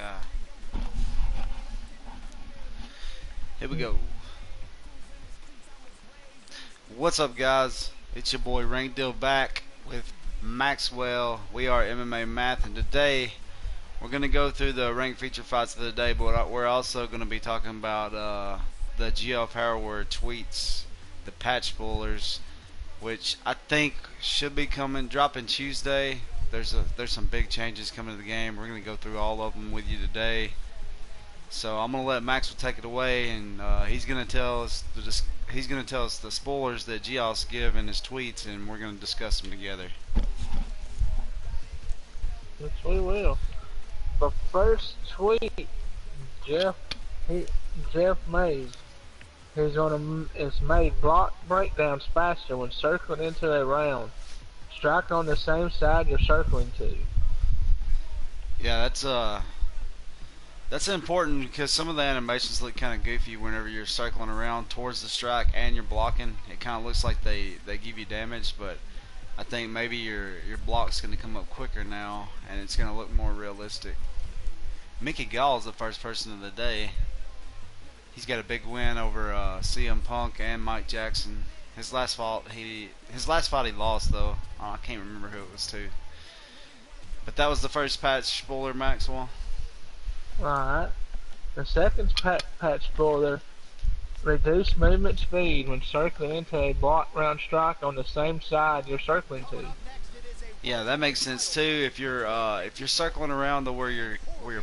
Yeah. Here we go. What's up, guys? It's your boy RANKDILL back with Maxwell. We are MMA Math, and today we're going to go through the ranked feature fights of the day, but we're also going to be talking about the GL Power Word tweets, the patch spoilers, which I think should be dropping Tuesday. There's some big changes coming to the game. We're going to go through all of them with you today. So I'm gonna let Maxwell take it away, and he's gonna tell us the spoilers that Gios give in his tweets, and we're gonna discuss them together. Yes, we will. The first tweet Jeff he, Jeff made is made block breakdowns faster when circling into a round. Strike on the same side you're circling to. Yeah, that's important because some of the animations look kind of goofy whenever you're circling around towards the strike and you're blocking. It kind of looks like they give you damage, but I think maybe your block's going to come up quicker now, and it's going to look more realistic. Mickey Gall is the first person of the day. He's got a big win over CM Punk and Mike Jackson. His last fight he lost though. I can't remember who it was to. But that was the first patch spoiler, Maxwell. Alright. The second patch spoiler, reduce movement speed when circling into a block round strike on the same side you're circling to. Yeah, that makes sense too. If you're circling around to where you're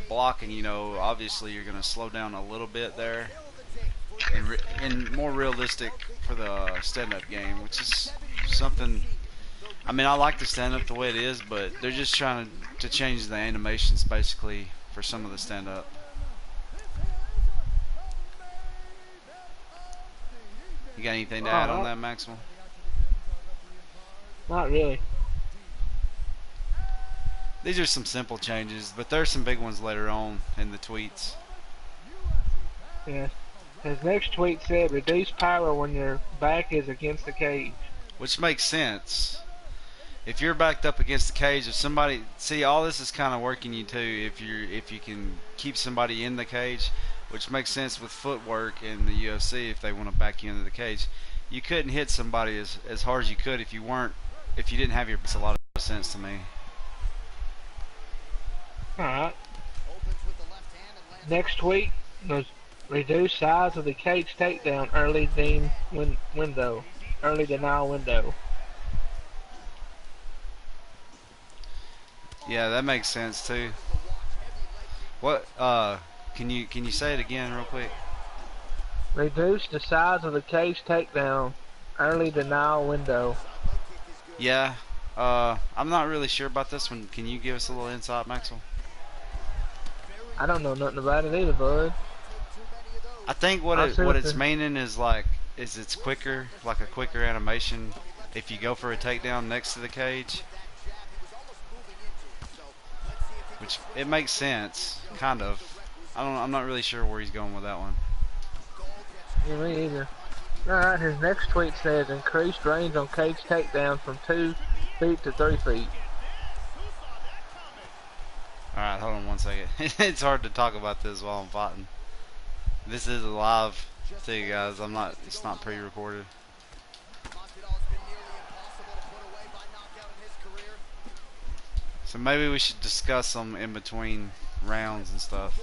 blocking, obviously you're gonna slow down a little bit there, and more realistic for the stand-up game, which is something. I mean, I like the stand-up the way it is, but they're just trying to change the animations basically for some of the stand-up. You got anything to add on that, Maxwell? Not really. These are some simple changes, but there's some big ones later on in the tweets. Yeah. His next tweet said, reduce power when your back is against the cage. Which makes sense. If you're backed up against the cage, if somebody all this is kind of working you too. If you can keep somebody in the cage, which makes sense with footwork in the UFC. If they want to back you into the cage, you couldn't hit somebody as hard as you could if you didn't have your. Makes a lot of sense to me. Alright. Next tweet was reduce size of the cage takedown early denial window. Yeah, that makes sense too. What can you say it again real quick? Reduce the size of the cage takedown early denial window. Yeah. I'm not really sure about this one. Can you give us a little insight, Maxwell? I don't know nothing about it either, bud. I think what it's meaning is it's quicker, like a quicker animation if you go for a takedown next to the cage. Which it makes sense, kind of. I'm not really sure where he's going with that one. Yeah, me either. Alright, his next tweet says increased range on cage takedown from 2 feet to 3 feet. Alright, hold on one second. It's hard to talk about this while I'm fighting. This is live too, guys. It's not pre-recorded. So maybe we should discuss them in between rounds and stuff.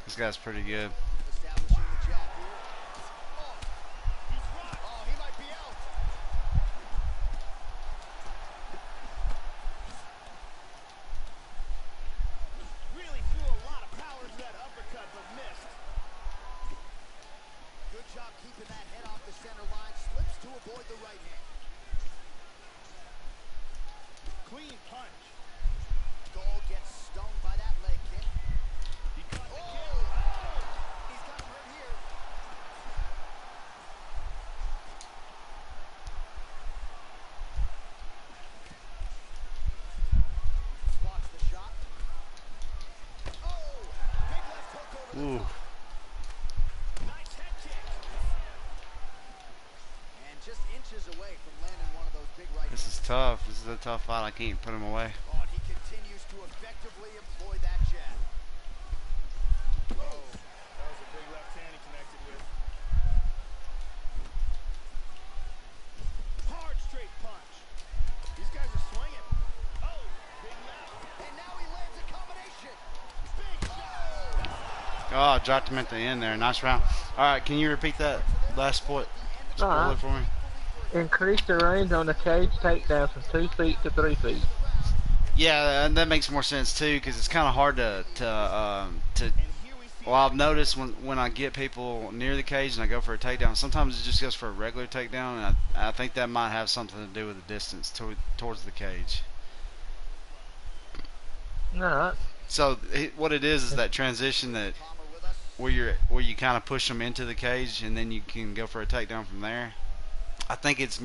This guy's pretty good. Really threw a lot of power to that uppercut, but missed. Good job keeping that head off the center line. Slips to avoid the right hand. Clean punch. Gold gets stung by that leg kick. He caught the kick. He's got inches away from landing one of those big right This is hands. tough. This is a tough fight. I can't put him away. Oh, and he continues to effectively employ that jab. Oh, that was a big left hand he connected with. Hard straight punch. These guys are swinging. Oh, big left. And now he lands a combination. Big shot. Oh, I dropped him at the end there. Nice round. All right, can you repeat that last point? Spoiler Alright. for me. Increase the range on the cage takedown from 2 feet to 3 feet. Yeah, and that makes more sense too, because it's kind of hard to. Well, I've noticed when I get people near the cage and I go for a takedown, sometimes it just goes for a regular takedown, and I think that might have something to do with the distance towards the cage. Alright. So what it is that transition that where you kind of push them into the cage and then you can go for a takedown from there. I think it's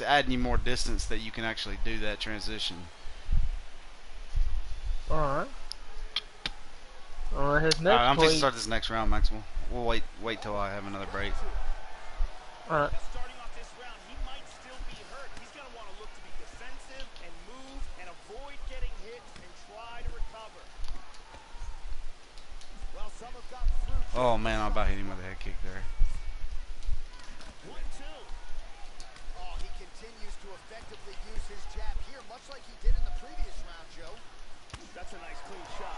adding you more distance that you can actually do that transition. Alright. His All next right, I'm fixing to tweet. start this next round, Maxwell. We'll wait till I have another break. Alright. Starting off this round, he might still be hurt. He's going to want to look to be defensive and move and avoid getting hit and try to recover. Well, some have gotten through. Oh man, I about hit him with a head kick there. 1-2. Oh, he continues to effectively use his jab here, much like he did in the previous round, Joe. That's a nice clean shot.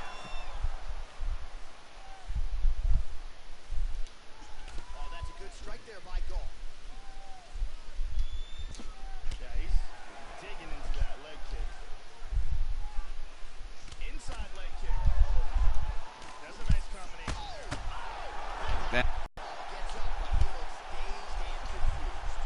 Oh, that's a good strike there by Gall. Yeah, he's digging into that leg kick. Inside leg kick. That's a nice combination there. Gets up, but he looks dazed and confused.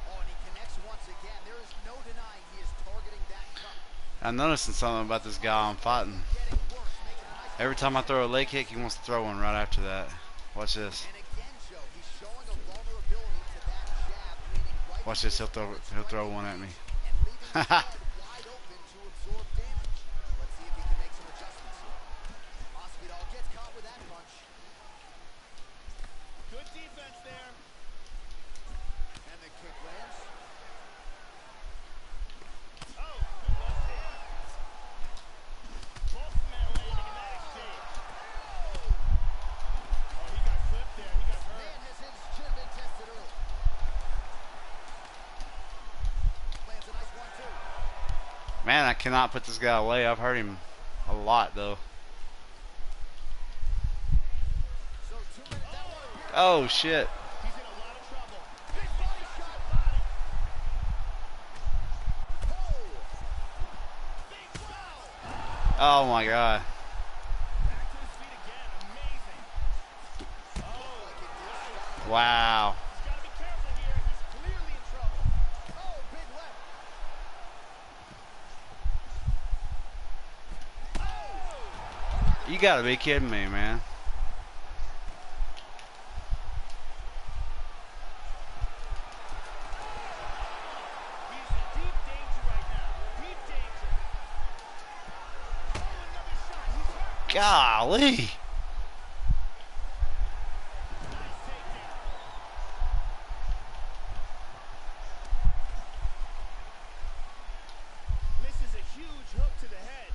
Oh, and he connects once again. There is no denying he is targeting that cup. I'm noticing something about this guy I'm fighting. Getting worse, making a nice. Every time I throw a leg kick, he wants to throw one right after that. Watch this. And again, Joe, he's showing a vulnerability to that jab, leaning right Watch this. He'll throw one at me. and leaving his head wide open to absorb damage. Let's see if he can make some adjustments here. Masvidal gets caught with that punch. Good defense there. And the kick lands. Oh, good left hand. Both men landing in that exchange. Oh, he got clipped there. He got hurt. Man, has his chin been tested early. Lands a nice one, too. Man, I cannot put this guy away. I've hurt him a lot though. So 2 minutes. That one appears. Oh shit. He's in a lot of trouble. Big body shot. Body. Oh. Big wow. Oh my god. Back to his feet again. Amazing. Oh, Wow. he's got to be careful here. He's clearly in trouble. Oh, big left. You gotta be kidding me, man. He's in deep danger right now. Deep danger. Oh, another shot. He's hurt. Golly. Nice takedown. Misses a huge hook to the head.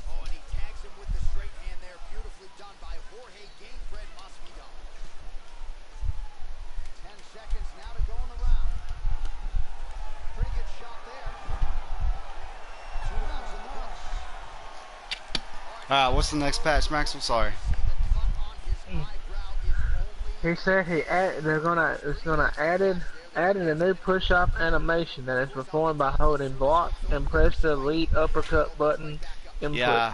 Oh, and he tags him with the straight hand there. Beautifully done by Jorge Gamebred Masvidal. 10 seconds now to go in the round. Pretty good shot there. 2 rounds in the books. Alright, what's the next patch, Maxwell? Sorry. See the cut on his eyebrow is only He said it's gonna added a new push-up animation that is performed by holding block and press the lead uppercut button input. Yeah.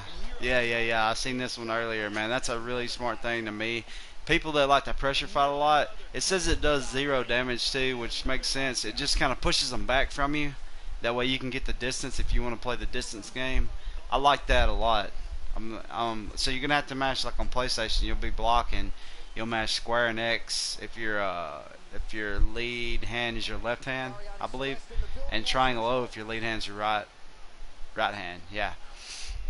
I seen this one earlier, man. That's a really smart thing to me. People that like to pressure fight a lot, it says it does 0 damage too, which makes sense. It just kind of pushes them back from you. That way you can get the distance if you want to play the distance game. I like that a lot. So you're gonna have to mash like on PlayStation. You'll be blocking. You'll mash square and X if your lead hand is your left hand, I believe, and triangle O if your lead hand is your right hand. Yeah.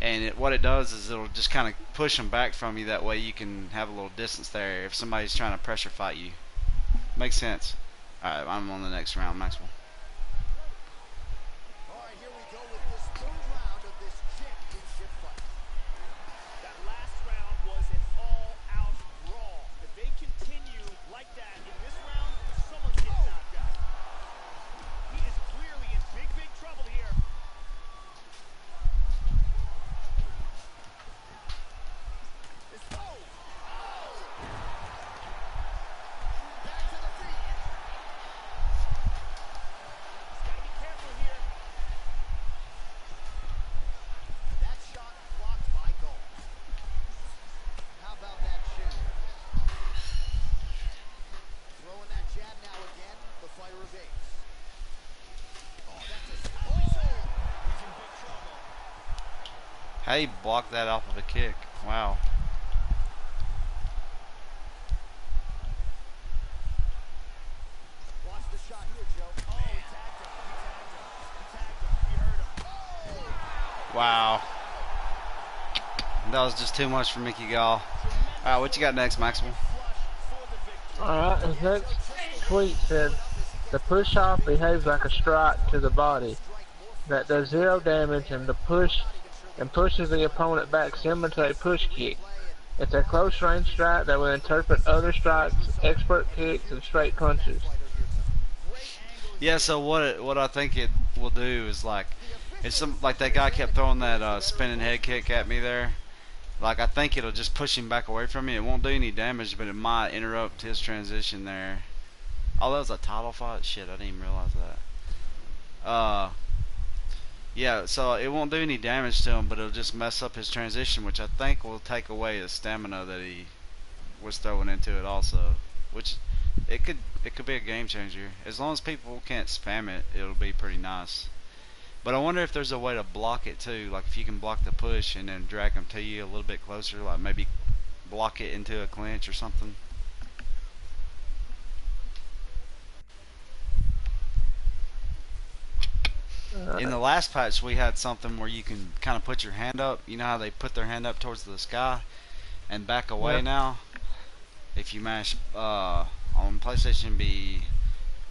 and what it does is it'll just kind of push them back from you. That way you can have a little distance there if somebody's trying to pressure fight you. Makes sense. All right, I'm on the next round, Maxwell. All right, here we go with this third round of this championship fight. That last round was an all-out brawl. If they continue like that in this round, someone's getting knocked out. He is clearly in big, big trouble here. Back to the feet. He's got to be careful here. That shot blocked by Gold. How about that chin? Throwing that jab now again. The fighter evades. Oh, that's a He's in big trouble. How he blocked that off of a kick? Wow. Watch the shot here, Joe. Oh, he tagged him. He tagged him. He hurt him. Wow. That was just too much for Mickey Gall. Alright, what you got next, Maxwell? Alright, his next tweet said, the push-off behaves like a strike to the body that does 0 damage and pushes the opponent back similar to a push kick. It's a close range strike that will interpret other strikes, expert kicks, and straight punches. Yeah, so what I think it will do is like like that guy kept throwing that spinning head kick at me there. Like I think it'll just push him back away from me. It won't do any damage, but it might interrupt his transition there. Oh, that was a title fight? Shit, I didn't even realize that. Yeah, so it won't do any damage to him, but it'll just mess up his transition, which I think will take away the stamina that he was throwing into it also. Which it could be a game changer. As long as people can't spam it, it'll be pretty nice. But I wonder if there's a way to block it too, like if you can block the push and then drag them to you a little bit closer, like maybe block it into a clinch or something. In the last patch we had something where you can kind of put your hand up. You know how they put their hand up towards the sky and back away now? If you mash on PlayStation be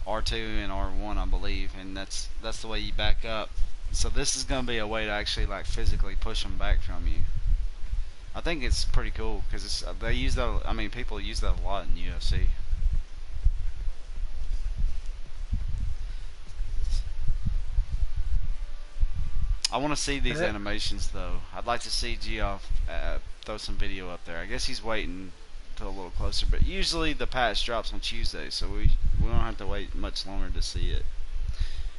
R2 and R1 I believe, and that's the way you back up. So this is going to be a way to actually like physically push them back from you. I think it's pretty cool because they use that. I mean, people use that a lot in UFC. I want to see these animations though. I'd like to see Geoff throw some video up there. I guess he's waiting till a little closer, but usually the patch drops on Tuesday, so we don't have to wait much longer to see it.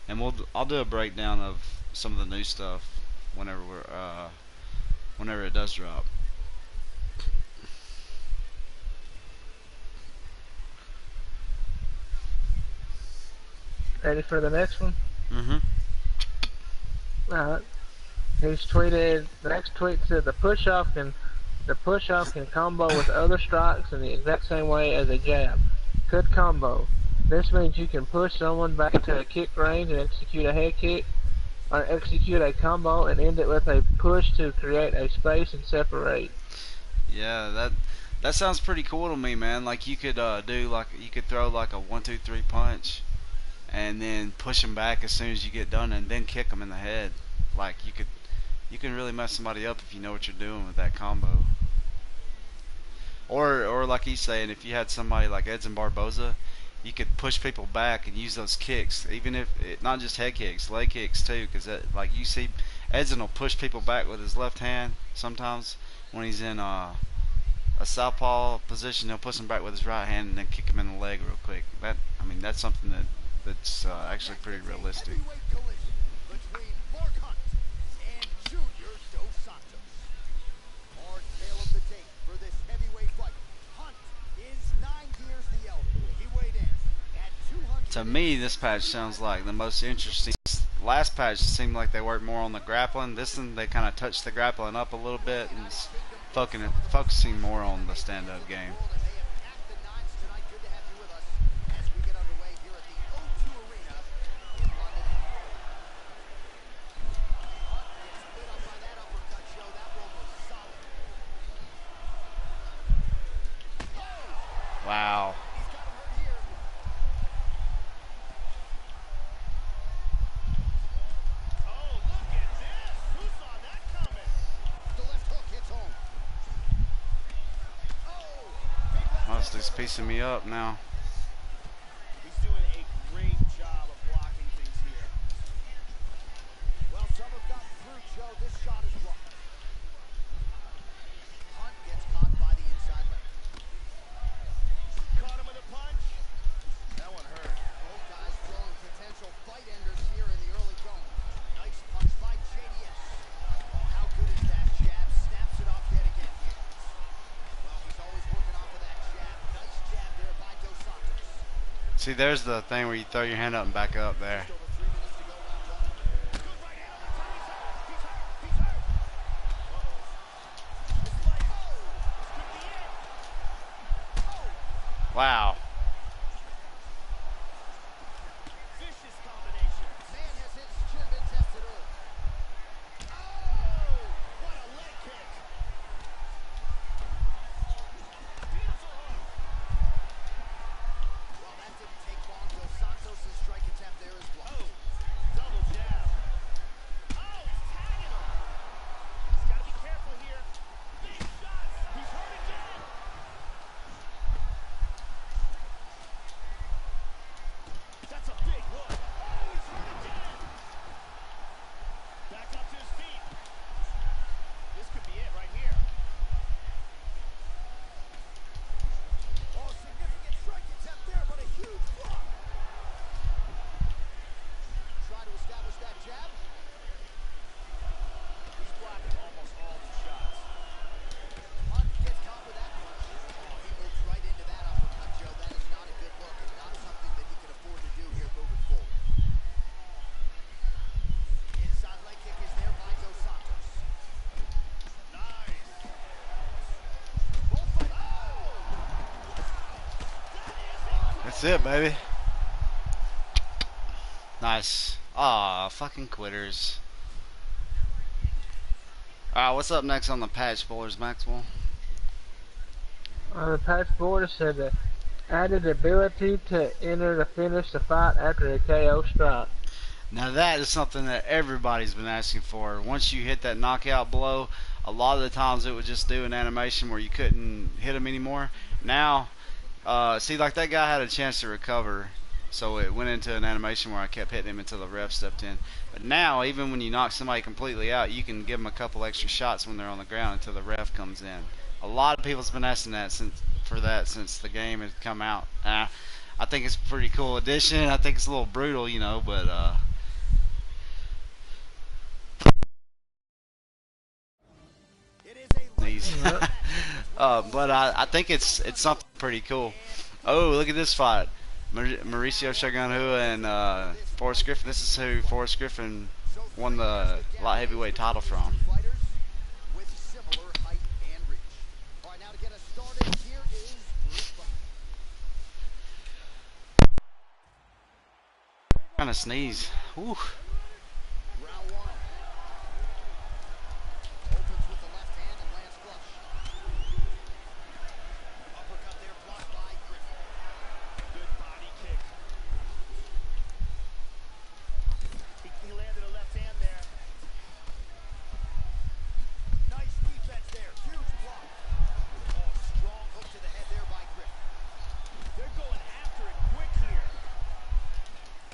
And I'll do a breakdown of some of the new stuff whenever it does drop. Ready for the next one? Mm-hmm. Alright. He's tweeted, the next tweet said the push-off can combo with other strikes in the exact same way as a jab. Good combo. This means you can push someone back to a kick range and execute a head kick, or execute a combo and end it with a push to create a space and separate. Yeah, that sounds pretty cool to me, man. Like you could throw like a 1-2-3 punch, and then push them back as soon as you get done, and then kick them in the head. Like you can really mess somebody up if you know what you're doing with that combo. Or like he's saying, if you had somebody like Edson Barboza, you could push people back and use those kicks, even if not just head kicks, leg kicks too, because like you see, Edson will push people back with his left hand sometimes when he's in a southpaw position. He'll push them back with his right hand and then kick him in the leg real quick. That's something that's actually pretty realistic. Heavyweight collision between Mark Hunt and Junior Dos Santos. Hard tale of the tape for this heavyweight fight. Hunt is 9 years the elder. He weighed in at 200. To me, this patch sounds like the most interesting. Last patch seemed like they worked more on the grappling. This one they kind of touched the grappling up a little bit and focusing more on the stand-up game. music's piecing me up now. He's doing a great job of blocking things here. Well, some have gotten through, Joe. This shot is blocked. Hunt gets caught by the inside leg. Caught him with a punch. That one hurt. Both guys throwing potential fight enders here in the early going. Nice punch by JDS. Oh, how good is that jab? Snaps it off yet again here. Well, he's always working off of that jab. Nice jab there by Dos Santos. See, there's the thing where you throw your hand up and back up there. Just over 3 minutes to go, round one. Good right hand on the top. He's hurt. He's hurt. It's like, oh, this could be it. Wow. Vicious combination. Man has his chin been tested early. Oh, what a leg kick. Beautiful hook. Well, that didn't take long. Dos Santos' strike attempt there is blocked. Oh, double jab. Oh, he's tagging him. He's got to be careful here. Big shots. He's hurt again. That's a big hook. Oh, he's hurt again. Back up to his feet. This could be it right here. Oh, significant strike attempt there, but a huge block. Try to establish that jab. He's blocking almost all these shots. Hunt gets caught with that punch. Oh, he moves right into that uppercut, Joe. That is not a good look and not something that he can afford to do here moving forward. Inside leg kick is there by Dos Santos. Nice. Both fight. That's it, baby. Nice. Aw, fucking quitters. Alright, what's up next on the patch, Bowlers Maxwell? On the patch board, it said the added ability to enter to finish the fight after a KO strike. Now that is something that everybody's been asking for. Once you hit that knockout blow, a lot of the times it would just do an animation where you couldn't hit him anymore. Now, see, like that guy had a chance to recover, so it went into an animation where I kept hitting him until the ref stepped in. But now, even when you knock somebody completely out, you can give them a couple extra shots when they're on the ground until the ref comes in. A lot of people's been asking that since the game has come out. I think it's a pretty cool addition. I think it's a little brutal, you know, but It is a these. But I think it's something pretty cool. Oh, look at this fight. Mauricio Shogun Rua and Forrest Griffin. This is who Forrest Griffin won the light heavyweight title from. fighters with similar height and reach. All right, now to get us started, here is Bruce Buffer. Trying to sneeze. Whew. Round one. Opens with the left hand and lands flush. Uppercut there blocked by Griffin. Good body kick. He landed a left hand there. Nice defense there. Huge block. Oh, strong hook to the head there by Griffin. They're going after it quick here.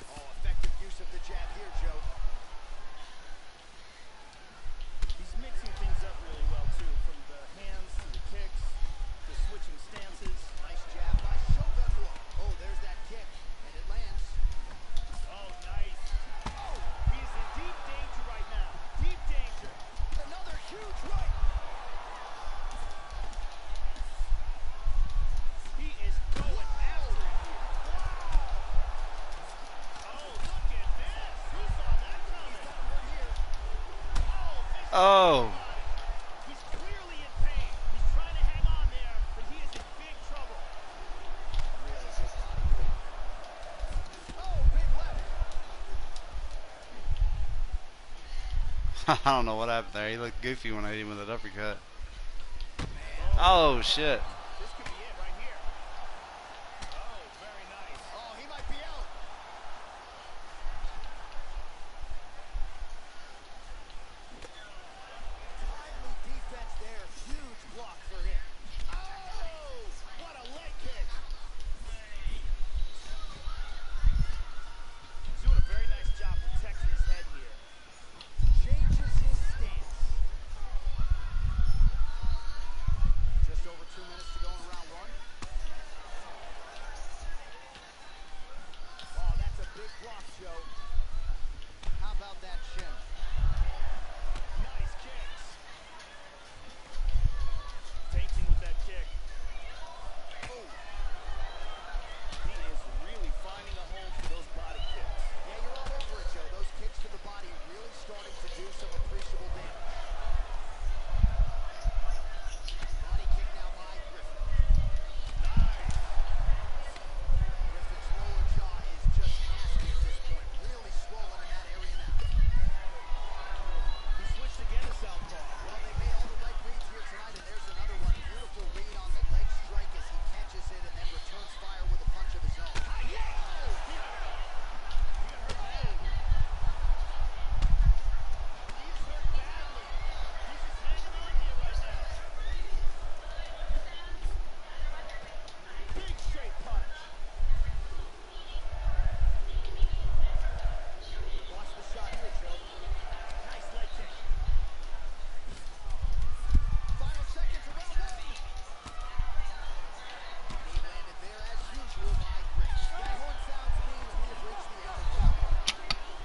Oh, effective use of the jab here, Joe. He's mixing things up really well, too, from the hands to the kicks, to switching stances. Nice jab by Shogun Rua. Oh, there's that kick, and it lands. Oh, nice. Oh, he's in deep danger right now. Deep danger. Another huge right. He is going after it here. Oh, look at this. Who saw that coming? We're here. Oh, vicious Oh. He's clearly in pain. He's trying to hang on there, but he is in big trouble. Really good body kick. Oh, big left. I don't know what happened there. He looked goofy when I hit him with an uppercut. Oh shit. This could be it right here. Oh, very nice. Oh, he might be out. Timely defense there. Huge block for him. Oh, what a leg kick.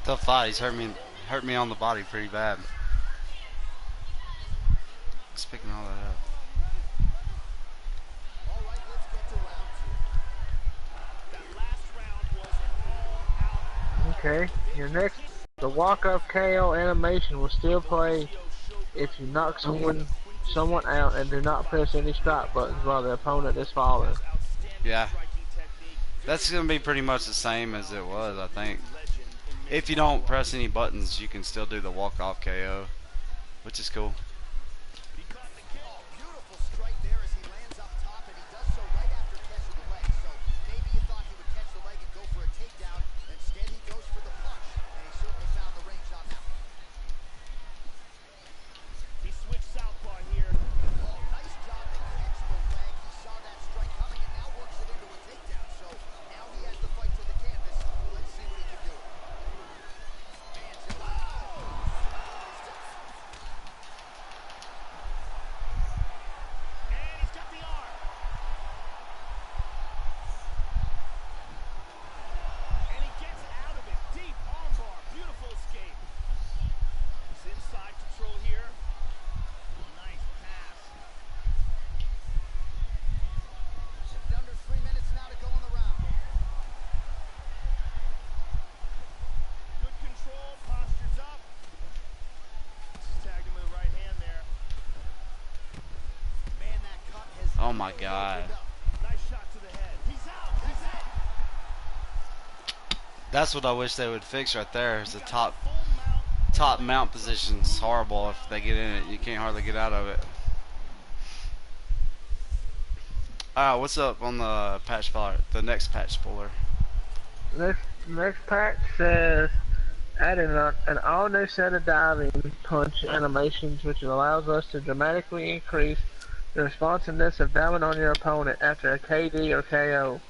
Tough fight. He's hurt me on the body pretty bad. Just picking all that up. All right, let's get to round two. That last round was an all-out. Okay, your next, the walk-up KO animation will still play if you knock someone out and do not press any stop buttons while the opponent is falling. Yeah. That's going to be pretty much the same as it was, I think. If you don't press any buttons, you can still do the walk-off KO, which is cool. Oh, beautiful strike there as he lands up top, and he does so right after catching the leg. So maybe you thought he would catch the leg and go for a takedown. Instead, he goes for the punch, and he certainly found the range on that one. He switched southpaw here. Oh, nice job to catch the leg. He saw that strike coming and now works it into a takedown. So now he has the fight to the canvas. Let's see what he can do. Spans him. And he's got the arm. And he gets out of it. Deep armbar. Beautiful escape. He's inside control here. Nice pass. Just under 3 minutes now to go in the round. Good control. Postures up. Tagged him with the right hand there. Man, that cut has Oh my really God. opened up. Nice shot to the head. He's out. He's out. That's what I wish they would fix right there. Is the top Full mount. mount position's horrible. If they get in it, you can't hardly get out of it. What's up on the patch puller? The next patch puller. Next patch says adding an all-new set of diving punch animations, which allows us to dramatically increase the responsiveness of diving on your opponent after a KD or KO.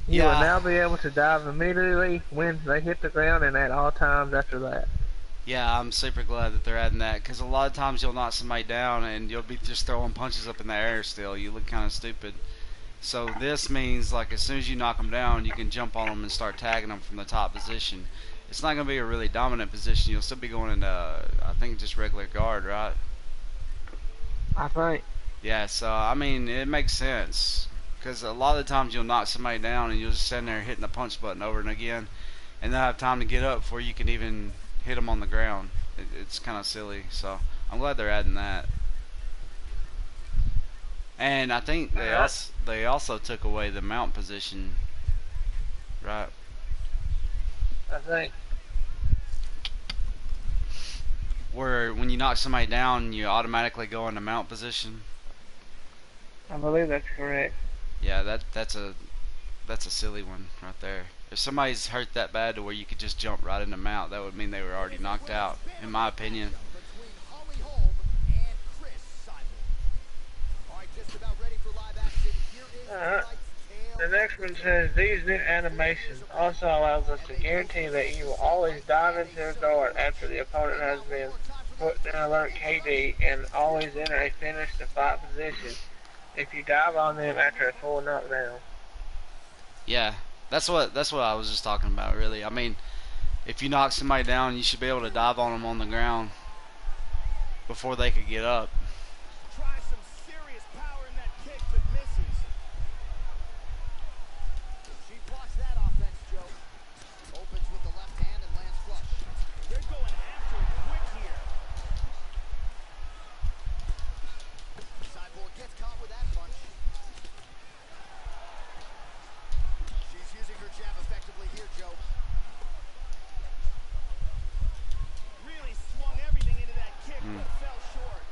You will now be able to dive immediately when they hit the ground and at all times after that. Yeah, I'm super glad that they're adding that, because a lot of times you'll knock somebody down and you'll be just throwing punches up in the air still. You look kind of stupid. So this means, like, as soon as you knock them down, you can jump on them and start tagging them from the top position. It's not going to be a really dominant position. You'll still be going into, I think, just regular guard, right? I think. Yeah, so, I mean, it makes sense. Because a lot of the times you'll knock somebody down and you'll just stand there hitting the punch button over and again. And they'll have time to get up before you can even hit them on the ground. It's kind of silly. So, I'm glad they're adding that. And I think they also took away the mount position, right? I think. Where when you knock somebody down, you automatically go into mount position. I believe that's correct. Yeah, that's a silly one right there. If somebody's hurt that bad to where you could just jump right into mount, that would mean they were already knocked out, in my opinion. Between Holly Holm and Chris Seibel. All right, just about ready for live action. Here is Alright. the The next one says these new animations also allows us to guarantee that you will always dive into your guard after the opponent has been put in alert KD and always enter a finish the fight position if you dive on them after a full knockdown. Yeah, that's what I was just talking about, really. I mean, if you knock somebody down, you should be able to dive on them on the ground before they could get up. Tries some serious power in that kick, but misses. She blocks that offense, Joe. Opens with the left hand and lands flush. They're going after it quick here. Cyborg gets caught with that punch. She's using her jab effectively here, Joe. Really swung everything into that kick, but fell short.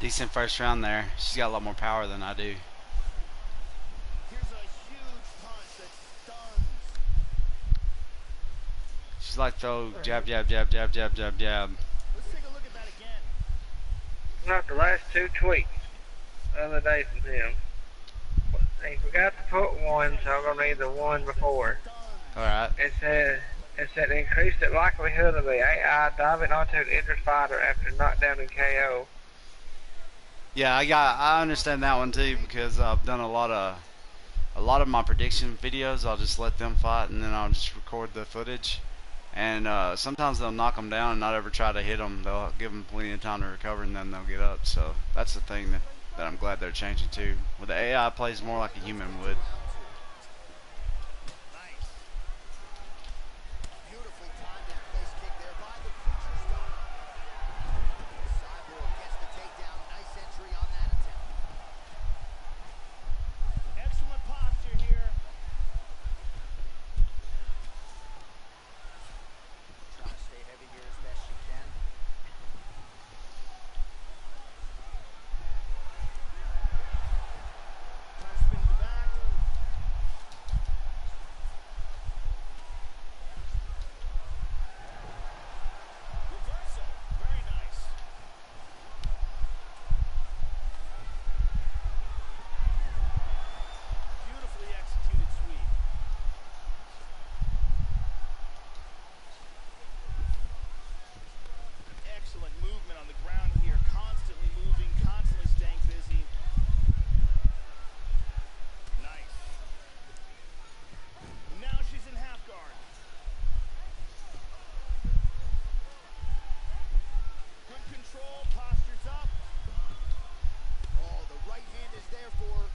decent first round there. She's got a lot more power than I do. Here's a huge punch that stuns. She's like throw jab, jab, jab, jab, jab, jab, jab. Let's take a look at that again. Not the last two tweets the other day from him. He forgot to put one, so I'm gonna need the one before. All right. It said increase the likelihood of the AI diving onto an injured fighter after knockdown and KO. Yeah, I understand that one too because I've done a lot of my prediction videos. I'll just let them fight and then I'll just record the footage. And sometimes they'll knock them down and not ever try to hit them. They'll give them plenty of time to recover and then they'll get up. So that's the thing that I'm glad they're changing to. Where the AI plays more like a human would. Nice. Beautifully timed and place kick there by the Preacher Stone. Cyborg gets the takedown. Nice entry on that attempt. Excellent posture here. Trying to stay heavy here as best she can. Trying to spin to the back. Reversal. Very nice. Beautifully executed sweep. Excellent movement on the ground here. Constantly moving, constantly staying busy. Nice. Now she's in half guard. Good control, posture's up. Oh, the right hand is there for her.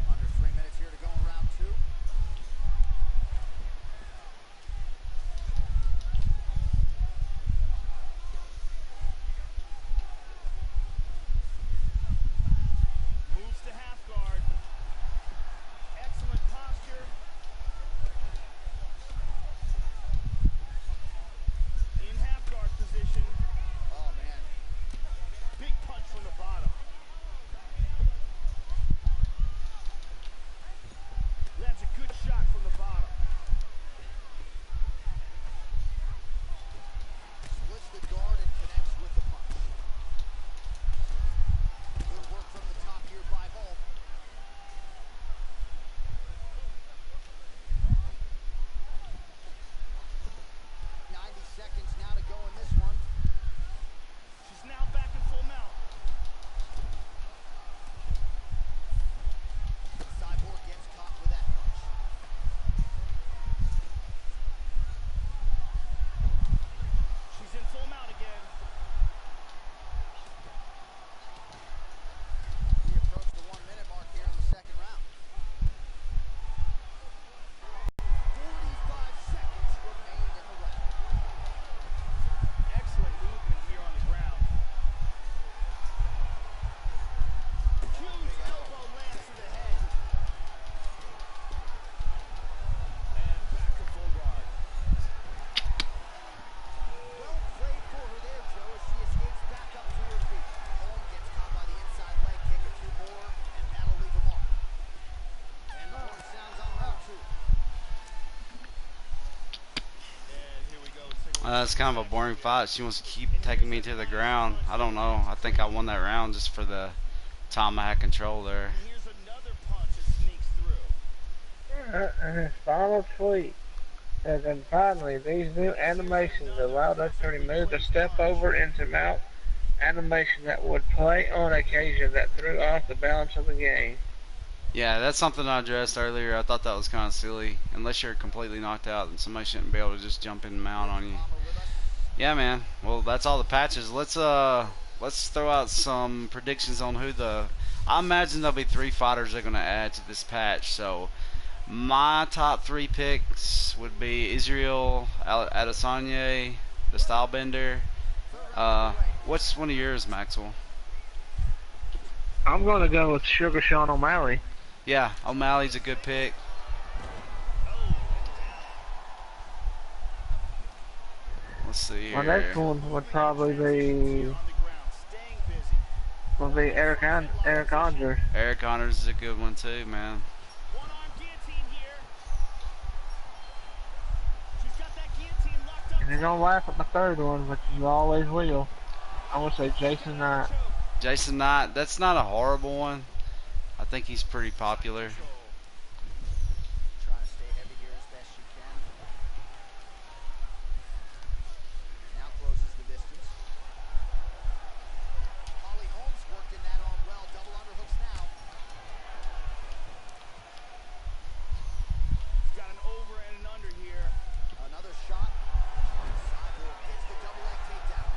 Under 3 minutes here to go in round two. Moves to half guard. Excellent posture. In half guard position. Oh, man. Big punch from the bottom. That's a good shot from the bottom. Splits the guard and connects with the punch. Good work from the top here by Hulk. 90 seconds now to go in this one. She's now back in full mount. Cyborg gets caught with that punch. She's in full mount again. We approach the 1 minute mark here in the second round. 45 seconds remain in the round. Excellent movement here on the ground. Huge elbow lands to the head. And back to full guard. Well played for her there, Joe, as she escapes back up to her feet. Holm gets caught by the inside leg kick, a few more, and that'll leave a mark. And the horn sounds on round two. And here we go. Let's take a look. That's kind of a boring fight. She wants to keep taking me to the ground. I don't know. I think I won that round just for the time I had control there. And here's another punch that sneaks through. And his final tweet says, and finally, these new animations allowed us to remove the step over into mount animation that would play on occasion that threw off the balance of the game. Yeah, that's something I addressed earlier. I thought that was kind of silly. Unless you're completely knocked out, then somebody shouldn't be able to just jump in and mount on you. Bomber with us. Yeah, man. Well, that's all the patches. Let's throw out some predictions on who the. I imagine there'll be 3 fighters they're gonna add to this patch. So my top 3 picks would be Israel Adesanya, the Stylebender. What's one of yours, Maxwell? I'm going to go with Sugar Sean O'Malley. Yeah, O'Malley's a good pick. Let's see My here. next one would probably be will be Eric Andrews. Eric Honors is a good one too, man. One arm guillotine here. She's got that guillotine locked up. And you're gonna laugh at my third one, but you always will. I want to say Jason Knight. Jason Knight, that's not a horrible one. I think he's pretty popular. Trying to stay heavy here as best she can. Now closes the distance. Holly Holmes worked in that arm well. Double underhooks now. She's got an over and an under here. Another shot. Cyborg gets the double leg takedown.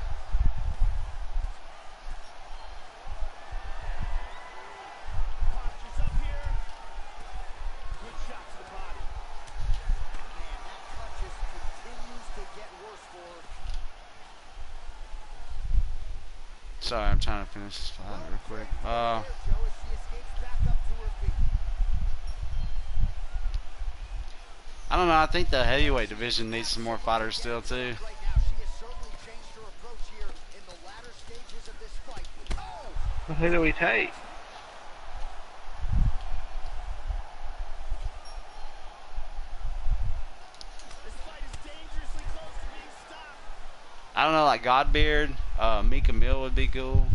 Posture's up here. Good shot to the body. Man, that cut just continues to get worse for her. Sorry, I'm trying to finish this fight real quick. Joe, as she escapes back up to her feet. I don't know. I think the heavyweight division needs some more fighters still too. Right now, she has certainly changed her approach here in the latter stages of this fight. Oh! Well, who do we take? This fight is dangerously close to being stopped. I don't know, like Godbeard, Mika Mill would be cool.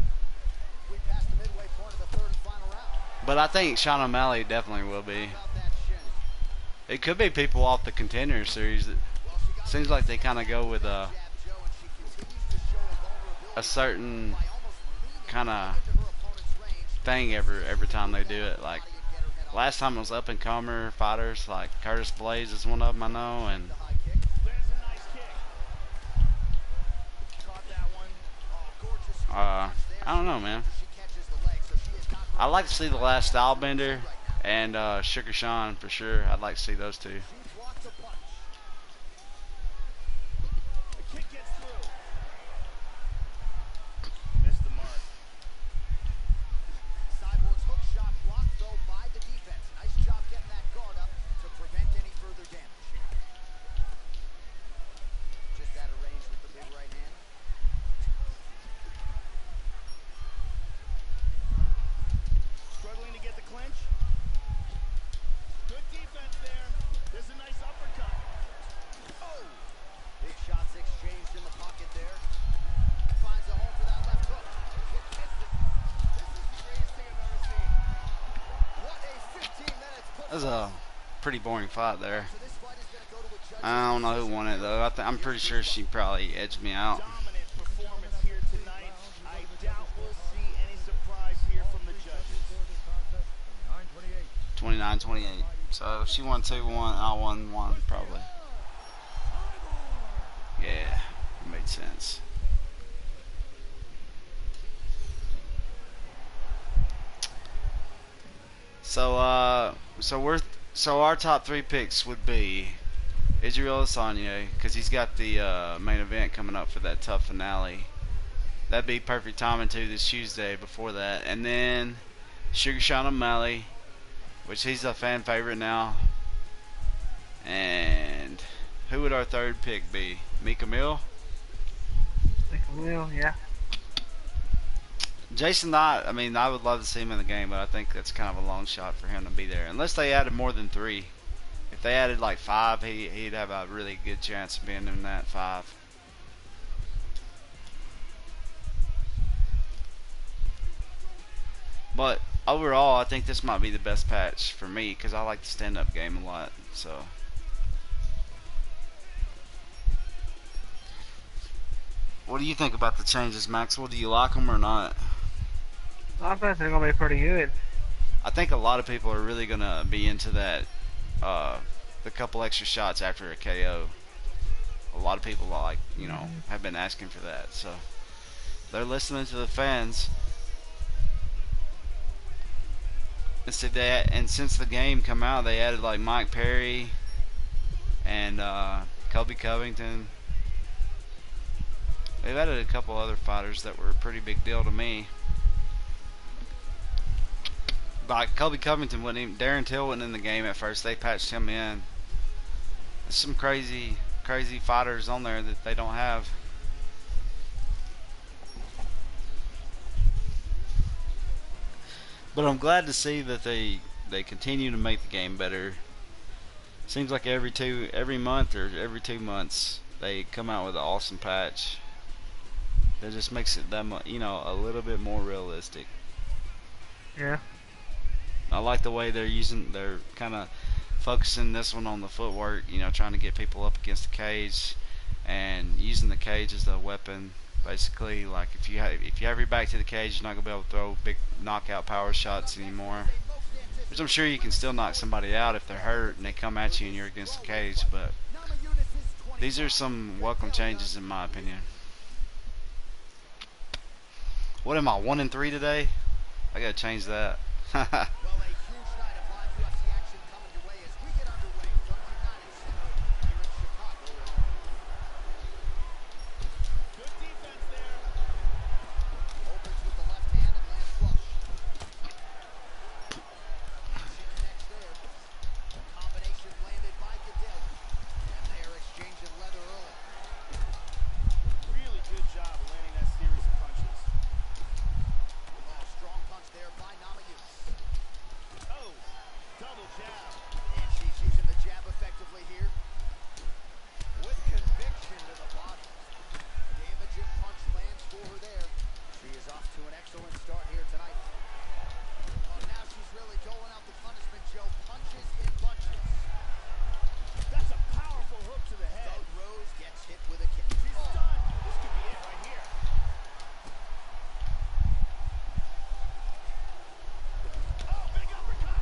We passed the midway point of the third and final round. But I think Sean O'Malley definitely will be. About that shin. It could be people off the Contender Series. It Well, she got seems like they kind of go with jab, Joe, and she continues to show a vulnerability a certain by almost leaning kind of into her opponent's range. thing every time they do it. Like last time it was up and comer fighters, like Curtis Blaze is one of them I know, and The high kick. There's a nice kick. Caught that one. Oh, gorgeous. I don't know, man. She catches the leg, so she is not I'd like to see the last Stylebender and Sugar Sean for sure. I'd like to see those two. She blocks a punch. The kick gets through. Missed the mark. Cyborg's hook shot blocked, though, by the defense. Nice job getting that guard up to prevent any further damage. Just out of range with the big right hand. Struggling to get the clinch. Good defense there. There's a nice uppercut. Oh! Big shots exchanged in the pocket there. Finds a home for that left hook. This is the greatest thing I've ever seen. What a 15 minutes put That was a pretty boring fight there. So this fight is going to go to a judge's I don't know who won it though. I'm pretty sure she probably edged me out. Dominant performance here tonight. I doubt we'll see any surprise here from the judges. 29-28. So she won 2-1. I won 1 probably. Yeah, it made sense. So our top 3 picks would be Israel Adesanya, because he's got the main event coming up for that tough finale. That'd be perfect timing too this Tuesday before that. And then Sugar Sean O'Malley, which he's a fan favorite now. And who would our third pick be? Mika Mill? Yeah. Jason Knight, I mean, I would love to see him in the game, but I think that's kind of a long shot for him to be there. Unless they added more than 3. If they added like 5, he'd have a really good chance of being in that 5. But overall, I think this might be the best patch for me because I like the stand-up game a lot. So, what do you think about the changes, Maxwell? Do you like them or not? I think they're gonna be pretty good. I think a lot of people are really gonna be into that. The couple extra shots after a KO. A lot of people have been asking for that. So they're listening to the fans. And since the game come out, they added like Mike Perry and Colby Covington. They've added a couple other fighters that were a pretty big deal to me. Like Colby Covington wasn't even, Darren Till wasn't in the game at first. They patched him in. There's some crazy fighters on there that they don't have. But I'm glad to see that they continue to make the game better. Seems like every month or every 2 months they come out with an awesome patch that just makes it that much, a little bit more realistic. Yeah. I like the way they're kind of focusing this one on the footwork, trying to get people up against the cage and using the cage as a weapon. Basically, like if you have your back to the cage, you're not gonna be able to throw big knockout power shots anymore. Which I'm sure you can still knock somebody out if they're hurt and they come at you and you're against the cage. But these are some welcome changes in my opinion. What am I, 1-3 today? I gotta change that. Well, a huge night of live UFC action coming your way as we get underway from United Center here in Chicago, Illinois. Good defense there. Opens with the left hand and lands flush. She connects there. The combination landed by Gadelha. And they are exchanging leather early. Really good job of landing that series of punches. Oh, strong punch there by Namajunas. Oh, double jab. And she's using the jab effectively here. With conviction to the body. Damaging punch lands for her there. She is off to an excellent start here tonight. Oh, now she's really doling out the punishment, Joe. Punches in bunches. That's a powerful hook to the head. Doug Rose gets hit with a kick. She's stunned. This could be it right here. Oh, big uppercut.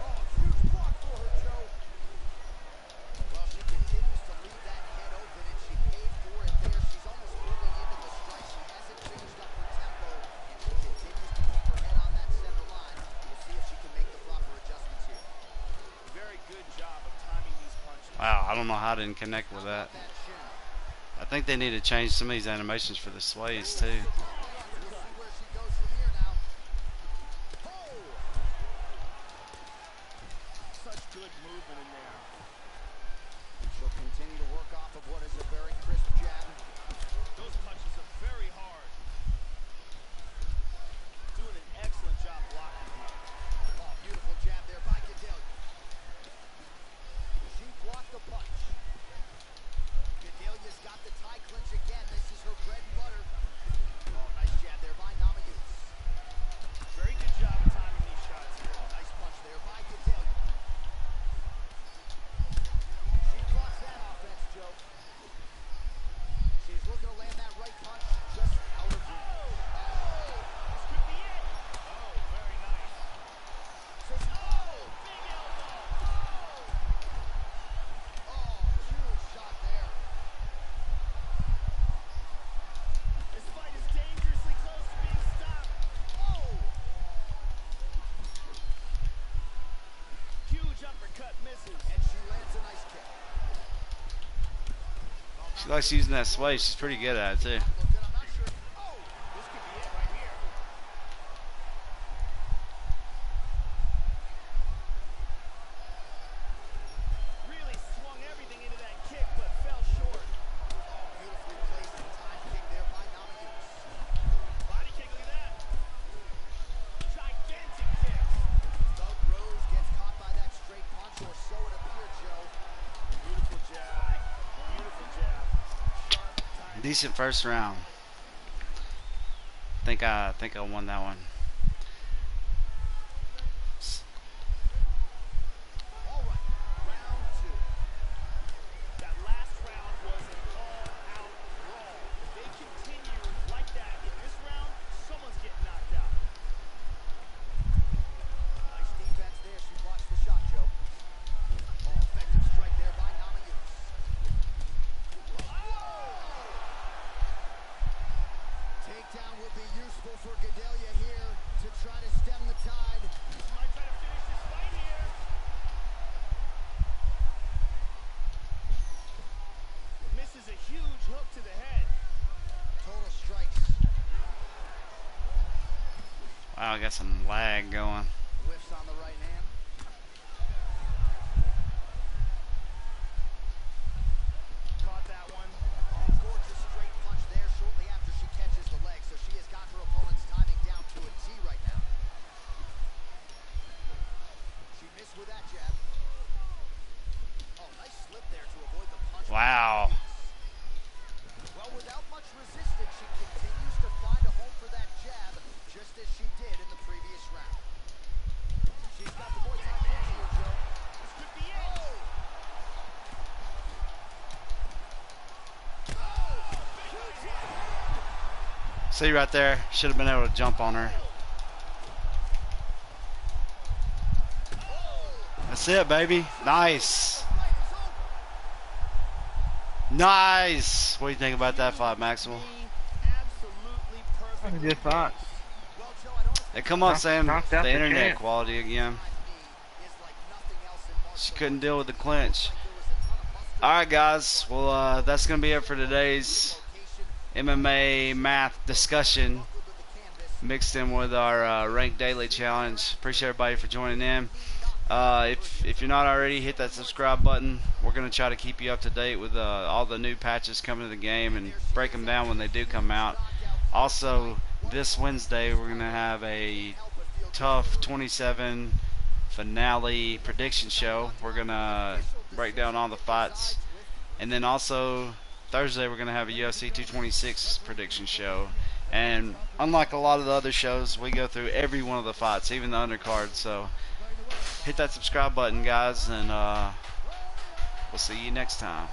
Oh, huge block for her, Joe. Well, she continues to leave that head open, and she paid for it there. She's almost moving into the strike. She hasn't changed up her tempo, and she continues to keep her head on that center line. We'll see if she can make the proper adjustments here. Very good job of timing these punches. Wow, I don't know how I didn't connect with that. That shin. I think they need to change some of these animations for the sways too. We'll see where she goes from here now. Oh! Such good movement in there. She'll continue to work off of what is a very crisp jab. Those punches are very hard. Doing an excellent job blocking here. Oh, beautiful jab there by Gadelha. She blocked the punch. Gadelha's got the tie clinch again. This is her bread and butter. Oh, nice jab there by Namajunas. Very good job of timing these shots here. Oh, nice punch there by Gadelha. She blocks that offense, Joe. She's looking to land that right punch just out of reach. This could be it. Oh, very nice. Big elbow. Oh, huge shot there. This fight is dangerously close to being stopped. Oh! Huge uppercut misses. And she lands a nice kick. She likes using that sway. She's pretty good at it too. Looking, I'm not sure. Oh! This could be it right here. Really swung everything into that kick, but fell short. Oh, beautifully placed and timed kick there by Namajunas. Body kick, look at that. Gigantic kicks. Doug Rose gets caught by that straight punch, or so it appeared, Joe. Beautiful jab. Beautiful jab. Sharp, tight. Decent first round. I think I won that one. All right, round two. That last round was an all-out brawl. If they continue like that in this round, someone's getting knocked out. Nice defense there. She blocks the shot, Joe. Oh, effective strike there by Namajunas. Takedown would be useful for Gadelha here to try to stem the tide. She might try to finish this fight here. Misses a huge hook to the head. Total strikes. Wow, I got some lag going. Whiffs on the right hand. Caught that one. Oh, gorgeous straight punch there shortly after she catches the leg. So she has got her opponent's timing down to a See right there. Should have been able to jump on her. That's it, baby. Nice. Nice. What do you think about that fight, Maxwell? That's a good fight. Hey, come on, Sam. Knocked out The the internet champ. quality again. She couldn't deal with the clinch. Alright, guys. Well, that's going to be it for today's MMA math discussion, mixed in with our Rank Daily Challenge. Appreciate everybody for joining in. If you're not already, hit that subscribe button. We're going to try to keep you up to date with all the new patches coming to the game and break them down when they do come out. Also, this Wednesday, we're going to have a tough 27 finale prediction show. We're going to break down all the fights. And then also, Thursday, we're going to have a UFC 226 prediction show. And unlike a lot of the other shows, we go through every one of the fights, even the undercard. So hit that subscribe button, guys, and we'll see you next time.